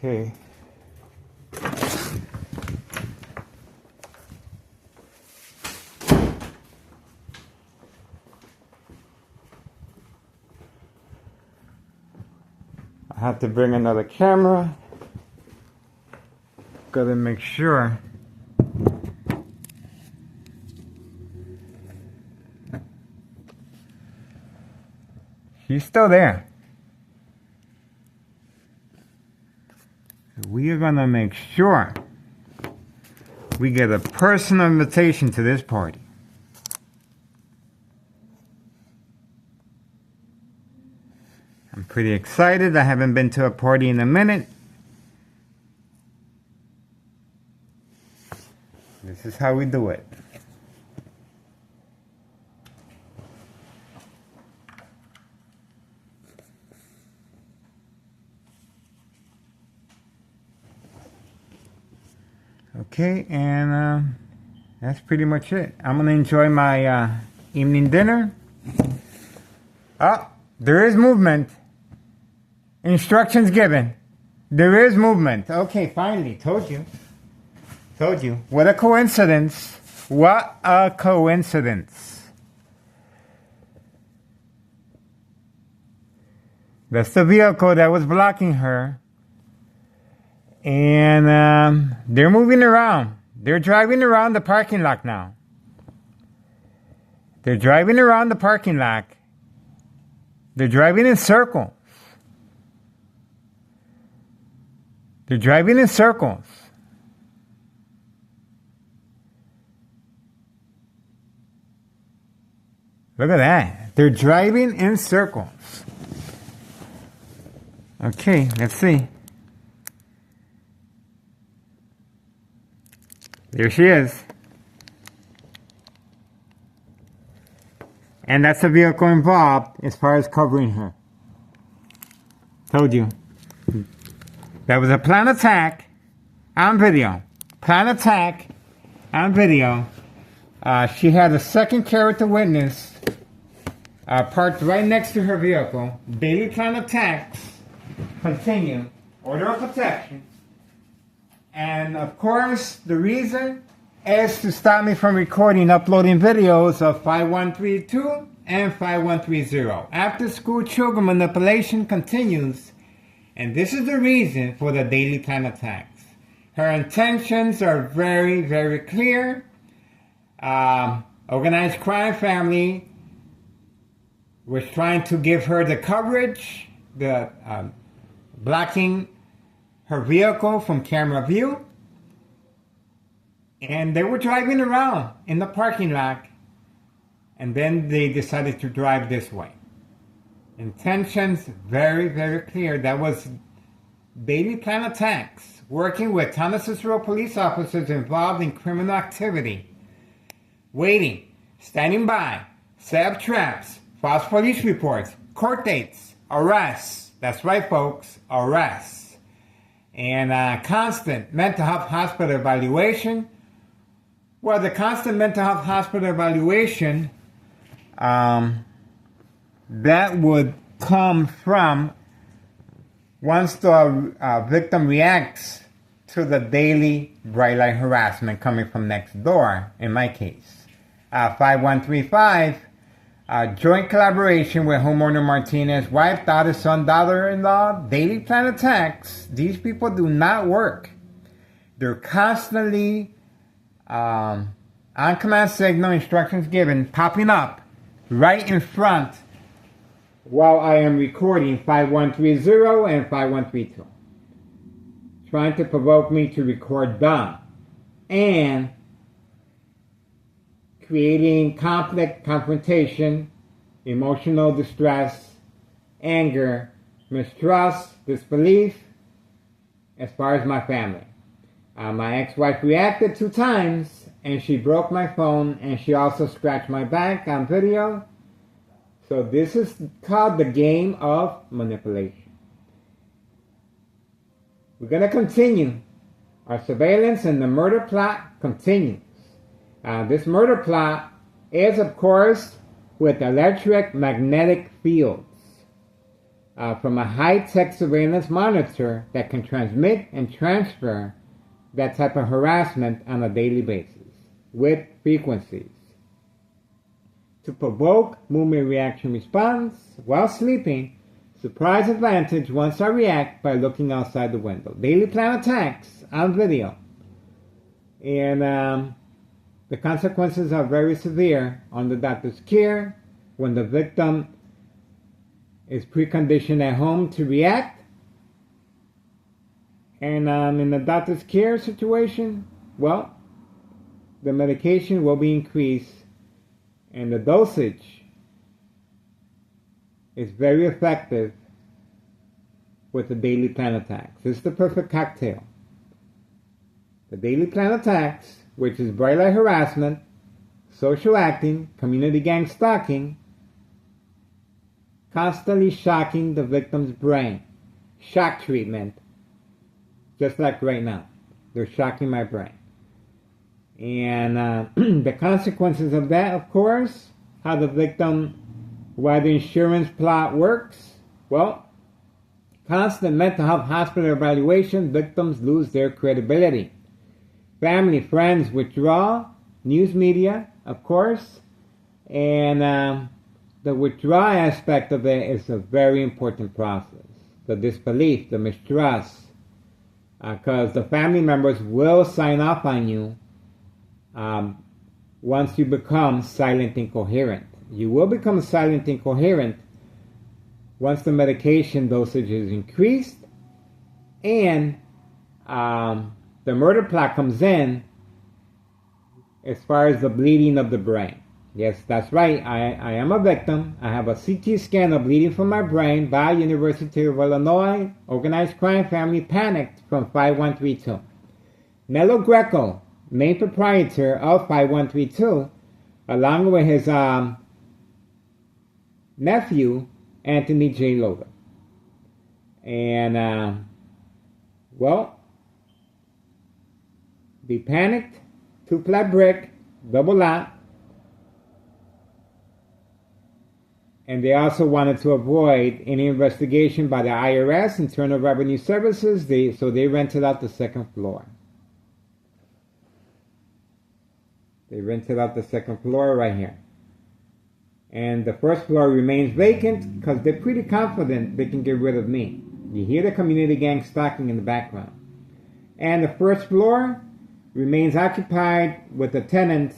Okay. I have to bring another camera. Gotta make sure. She's still there. We are gonna make sure we get a personal invitation to this party. I'm pretty excited. I haven't been to a party in a minute. This is how we do it. Okay, and that's pretty much it. I'm gonna enjoy my evening dinner. Oh, there is movement. Instructions given. There is movement. Okay, finally, told you. Told you. What a coincidence. What a coincidence. That's the vehicle that was blocking her. And they're moving around. They're driving around the parking lot now. They're driving around the parking lot. They're driving in circles. They're driving in circles. Look at that. They're driving in circles. Okay, let's see. There she is. And that's the vehicle involved as far as covering her. Told you. That was a planned attack on video. Planned attack on video. She had a second character witness parked right next to her vehicle. Daily planned attacks continue. Order of protection. And of course, the reason is to stop me from recording, uploading videos of 5132 and 5130. After school children manipulation continues, and this is the reason for the daily plan attacks. Her intentions are very, very clear. Organized crime family was trying to give her the coverage, blocking her vehicle from camera view, and they were driving around in the parking lot, and then they decided to drive this way. Intentions very, very clear. That was daily plan attacks, working with Thomas Cicero police officers involved in criminal activity, waiting, standing by, set up traps, false police reports, court dates, arrests. That's right, folks, arrests. And constant mental health hospital evaluation. Well, the constant mental health hospital evaluation, that would come from once the victim reacts to the daily bright light harassment coming from next door, in my case. 5135, joint collaboration with homeowner Martinez, wife, daughter, son, daughter-in-law, daily plan attacks. These people do not work. They're constantly on command signal, instructions given, popping up right in front while I am recording 5130 and 5132. Trying to provoke me to record them. And creating conflict, confrontation, emotional distress, anger, mistrust, disbelief, as far as my family. My ex-wife reacted 2 times, and she broke my phone, and she also scratched my back on video. So this is called the game of manipulation. We're going to continue. Our surveillance and the murder plot continues. This murder plot is, of course, with electric magnetic fields. from a high-tech surveillance monitor that can transmit and transfer that type of harassment on a daily basis with frequencies to provoke movement reaction response while sleeping. Surprise advantage once I react by looking outside the window. Daily plan attacks on video. And the consequences are very severe on the doctor's care when the victim is preconditioned at home to react. And in the doctor's care situation, well, the medication will be increased and the dosage is very effective with the daily plan attacks. It's the perfect cocktail. The daily plan attacks, which is bright light harassment, social acting, community gang stalking, constantly shocking the victim's brain. Shock treatment, just like right now. They're shocking my brain. And the consequences of that, of course, how the victim, why the insurance plot works, well, constant mental health hospital evaluation, victims lose their credibility. Family, friends withdraw, news media, of course, and the withdrawal aspect of it is a very important process. The disbelief, the mistrust, because the family members will sign off on you once you become silent incoherent. You will become silent incoherent once the medication dosage is increased and the murder plot comes in as far as the bleeding of the brain. Yes, that's right. I am a victim. I have a CT scan of bleeding from my brain by University of Illinois. Organized crime family panicked from 5132. Nello Greco, main proprietor of 5132, along with his nephew, Anthony J. Loda. And, well, they panicked, 2-flat brick, double lot, and they also wanted to avoid any investigation by the IRS, Internal Revenue Services, so they rented out the second floor. They rented out the second floor right here. And the first floor remains vacant because they're pretty confident they can get rid of me. You hear the community gang stalking in the background. And the first floor remains occupied with the tenants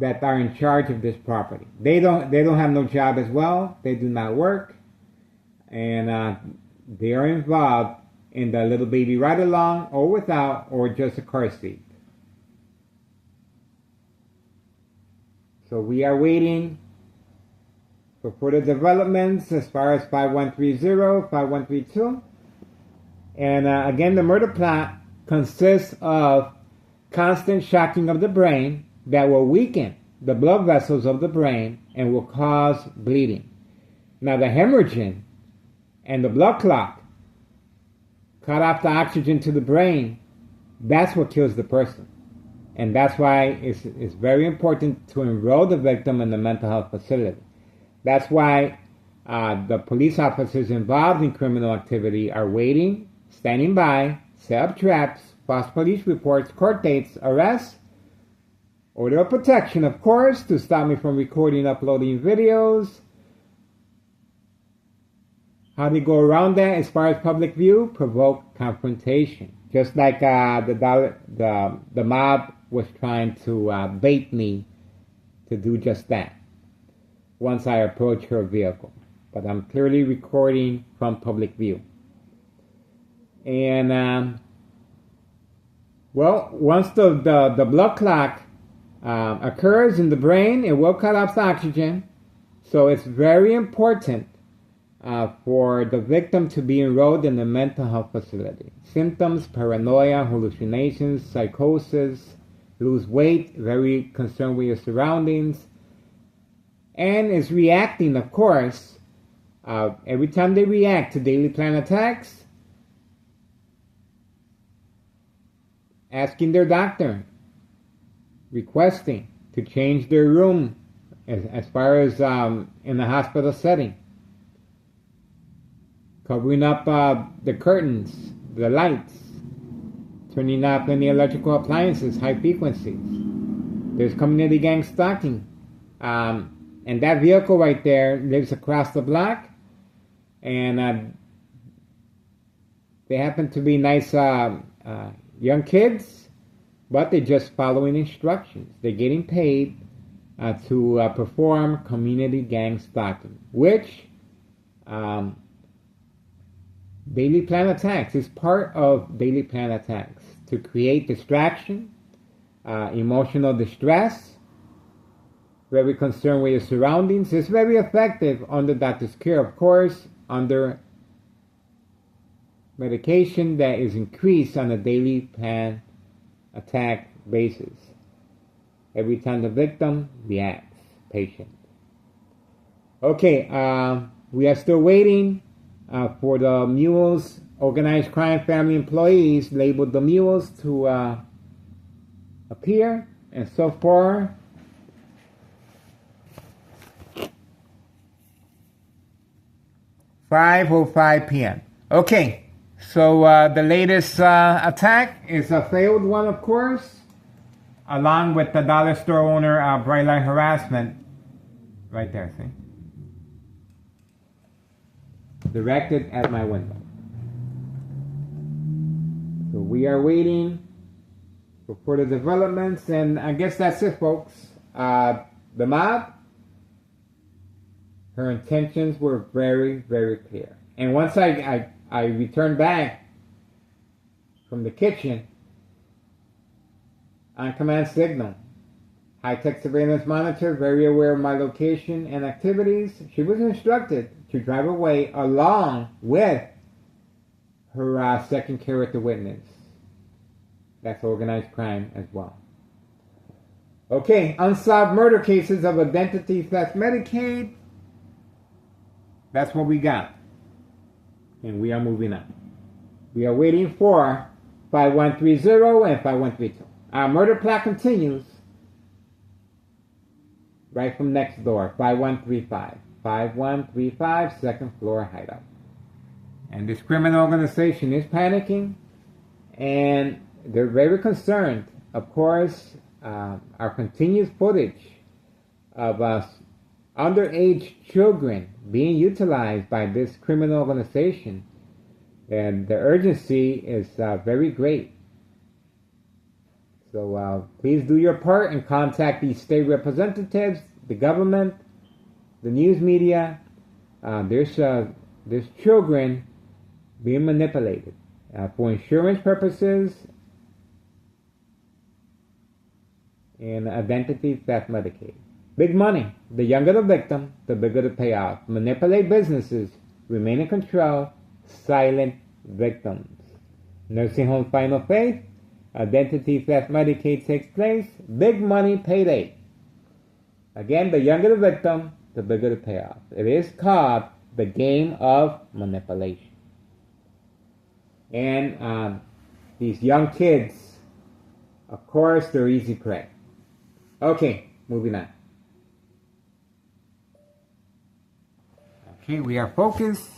that are in charge of this property. They don't have no job as well. They do not work. And they are involved in the little baby ride along or without or just a car seat. So we are waiting for further developments as far as 5130, 5132. And again, the murder plot consists of constant shocking of the brain that will weaken the blood vessels of the brain and will cause bleeding. Now the hemorrhaging and the blood clot cut off the oxygen to the brain. That's what kills the person. And that's why it's very important to enroll the victim in the mental health facility. That's why the police officers involved in criminal activity are waiting, standing by, set up traps, false police reports, court dates, arrests, order of protection, of course, to stop me from recording, uploading videos. How they go around that as far as public view? Provoke confrontation. Just like the mob was trying to bait me to do just that once I approach her vehicle. But I'm clearly recording from public view. And, well, once the blood clot occurs in the brain, it will cut off the oxygen. So it's very important for the victim to be enrolled in a mental health facility. Symptoms: paranoia, hallucinations, psychosis, lose weight, very concerned with your surroundings, and is reacting, of course, every time they react to daily plan attacks, asking their doctor, requesting to change their room as far as in the hospital setting. covering up the curtains, the lights, turning off any electrical appliances, high frequencies. There's community gang stalking. And that vehicle right there lives across the block. And they happen to be nice young kids, but they're just following instructions. They're getting paid to perform community gang stalking, which daily plan attacks is part of daily plan attacks to create distraction, emotional distress, very concerned with your surroundings. It's very effective under doctor's care, of course, under medication that is increased on a daily plan attack basis. Every time the victim reacts, patient. Okay, we are still waiting for the Mules Organized Crime Family Employees, labeled the Mules, to appear. And so far, (5:05 p.m.) Okay, so the latest attack is a failed one, of course, along with the dollar store owner bright light harassment. Right there, see? Directed at my window. So we are waiting for further developments, and I guess that's it, folks. The mob, her intentions were very, very clear. And once I returned back from the kitchen, on command signal, high-tech surveillance monitor, very aware of my location and activities, she was instructed to drive away along with her second character witness. That's organized crime as well. Okay, unsolved murder cases of identity theft Medicaid. That's what we got. And we are moving on. We are waiting for 5130 and 5132. Our murder plot continues right from next door, 5135. 5135, second floor hideout. And this criminal organization is panicking, and they're very concerned. Of course, our continuous footage of underage children being utilized by this criminal organization, and the urgency is very great. So please do your part and contact the state representatives, the government, the news media. There's children being manipulated for insurance purposes and identity theft Medicaid. Big money. The younger the victim, the bigger the payoff. Manipulate businesses, remain in control, silent victims. Nursing home final faith, identity theft Medicaid takes place, big money payday. Again, the younger the victim, the bigger the payoff. It is called the game of manipulation. And these young kids, of course, they're easy prey. Okay, moving on. Okay, we are focused.